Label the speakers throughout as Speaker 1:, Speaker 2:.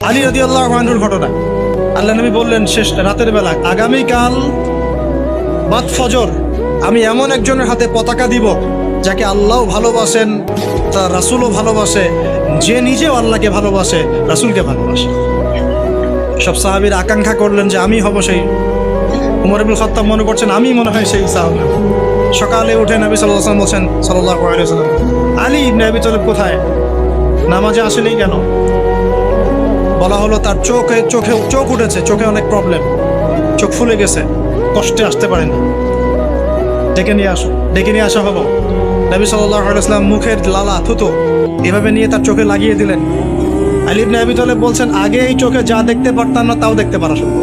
Speaker 1: আলী রাদিয়াল্লাহু আনহুর ঘটনা। আল্লাহ নবী বললেন শেষ রাতের বেলা, আগামীকাল বাদ ফজর আমি এমন একজনের হাতে পতাকা দিব যাকে আল্লাহও ভালোবাসেন, তার রাসূলও ভালোবাসে, যে নিজেও আল্লাহকে ভালোবাসে, রাসূলকে ভালোবাসে। সব সাহাবীরা আকাঙ্ক্ষা করলেন যে আমি হব সেই। উমর ইবনে খাত্তাব মনে করছেন আমি মনে হয় সেই সাহাবী। সকালে উঠে নবী সাল্লাল্লাহু আলাইহি ওয়াসাল্লাম বলছেন সাল্লাল্লাহু আলাইহি ওয়াসাল্লাম, আলী ইবনে আবি তালিব কোথায়? নামাজে আসেনি কেন? বলা হলো তার চোখ উঠেছে, চোখে অনেক প্রবলেম, চোখ ফুলে গেছে, কষ্টে আসতে পারেনি। ডেকে নিয়ে আসা হলো। নবী সাল্লাল্লাহু আলাইহি ওয়াসাল্লাম মুখের লালা থুতু এভাবে নিয়ে তার চোখে লাগিয়ে দিলেন। আলী ইবনে আবি তালিব বলছেন আগে এই চোখে যা দেখতে পারতাম না তাও দেখতে পারা শুরু।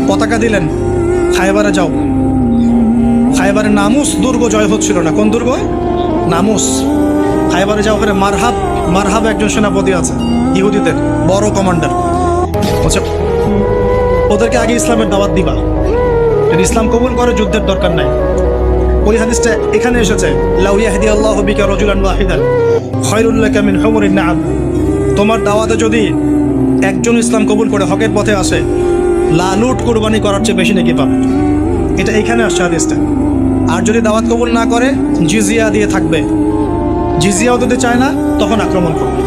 Speaker 1: পতাকা দিলেন, খায়বারে যাও। খায়বারে নামুস দুর্গ জয় হচ্ছিল না। কোন দুর্গ? নামুস। খায়বারে যাও, ওখানে মারহাব একজন সেনাপতি আছে, ইহুদিদের বড় কমান্ডার। বলছে ওদেরকে আগে ইসলামের দাওয়াত দিবা, যদি ইসলাম কবুল করে যুদ্ধের দরকার নাই। ওই হাদিসটা এখানে এসেছে, লাউ ইয়াহদিয়াল্লাহু বিকা রাজুলান ওয়াহিদান খায়রুল লাকা মিন হুমুরিন নাআম। তোমার দাওয়াতে যদি একজন ইসলাম কবুল করে হকের পথে আসে, লালুট কুরবানি করার চেয়ে বেশি নাকি পাবে। এটা এখানে আসছে হাদিসটা। আর যদি দাওয়াত কবুল না করে জিজিয়া দিয়ে থাকবে, জিজিয়াও দিতে চায় না, তখন আক্রমণ করবে।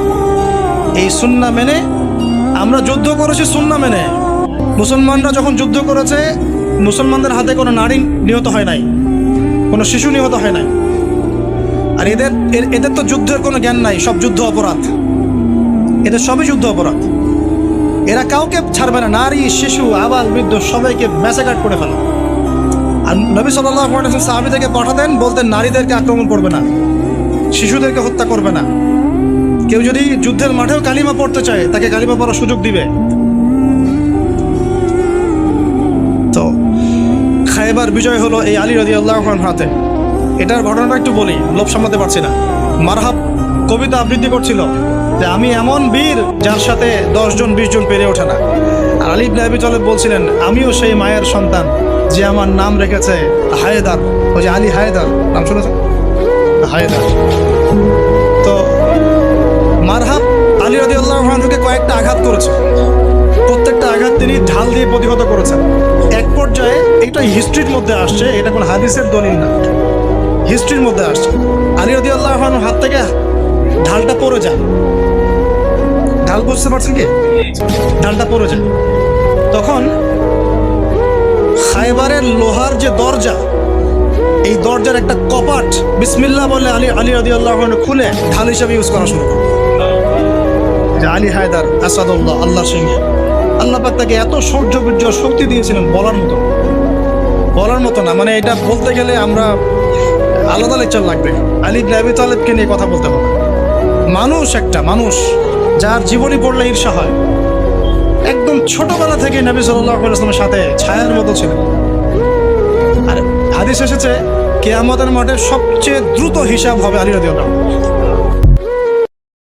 Speaker 1: এই সুন্নাহ মেনে আমরা যুদ্ধ করেছি। সুন্নাহ মেনে মুসলমানরা যখন যুদ্ধ করেছে, মুসলমানদের হাতে কোনো নারী নিহত হয় নাই, কোনো শিশু নিহত হয় নাই। আর এদের তো যুদ্ধের কোনো জ্ঞান নাই, সব যুদ্ধ অপরাধ, এদের সবই যুদ্ধ অপরাধ। এরা কাউকে ছাড়বে না, নারী শিশু আবাল বৃদ্ধ সবাইকে ম্যাসাকার করে ফেলে। আর নবী সাল্লাল্লাহু আলাইহি ওয়াসাল্লাম সাহাবীদেরকে পাঠাতেন, বলতেন নারীদেরকে আক্রমণ করবে না, শিশুদেরকে হত্যা করবে না। কেউ যদি যুদ্ধের মাঠেও কালিমা পড়তে চায় তাকে কালিমা পড়ার সুযোগ দিবে। তো খায়বার বিজয় হলো এই আলী রাদিয়াল্লাহু আনহুর হাতে। এটার ঘটনাটা একটু বলি, লোভ সামলাতে পারছি না। মারহাব কবিতা আবৃত্তি করছিল যে আমি এমন বীর যার সাথে 10 জন 20 জন পেরে ওঠে না। আর আলী ইবনে আবি তালিব বলছিলেন আমিও সেই মায়ের সন্তান যে আমার নাম রেখেছে হায়দার। ওই যে আলী হায়দার, নাম শুনেছেন? হায়দার। তো মারহাব আলী রাদিয়াল্লাহু আনহুকে কয়েকটা আঘাত করেছে, প্রত্যেকটা আঘাত তিনি ঢাল দিয়ে প্রতিহত করেছেন। এক পর্যায়ে এটা হিস্ট্রির মধ্যে আসছে, এটা কোনো হাদিসের দলিল না, হিস্ট্রির মধ্যে আসছে। আলী রাদিয়াল্লাহু আনহুর হাত থেকে ঢালটা পড়ে যায়। ঢাল বুঝতে পারছেন কি? ঢালটা পড়ে যায়। তখন খায়বারের লোহার যে দরজা, এই দরজার একটা কপাট বিসমিল্লাহ বলে আলী রাদিয়াল্লাহু আনহু খুলে ঢাল হিসাবে ইউজ করা শুরু করে। যে আলী হায়দার আসাদুল্লাহ, আল্লাহর সিংহ। আল্লাহ পাক তাকে এত শৌর্য বীর্য শক্তি দিয়েছিলেন বলার মতো না। মানে এটা বলতে গেলে আমরা আলাদা লেকচার লাগবে। আলী ইবনে আবি তালিবকে নিয়ে কথা বলতে হবে। মানুষ যার জীবনী পড়লে ঈর্ষা হয়। একদম ছোটবেলা থেকে নবী সাল্লাল্লাহু আলাইহি ওয়াসাল্লামের সাথে ছায়ার মতো ছিলেন। আর হাদিস এসেছে কিয়ামতের মাঠে সবচেয়ে দ্রুত হিসাব হবে আলী রাদিয়াল্লাহু আনহু।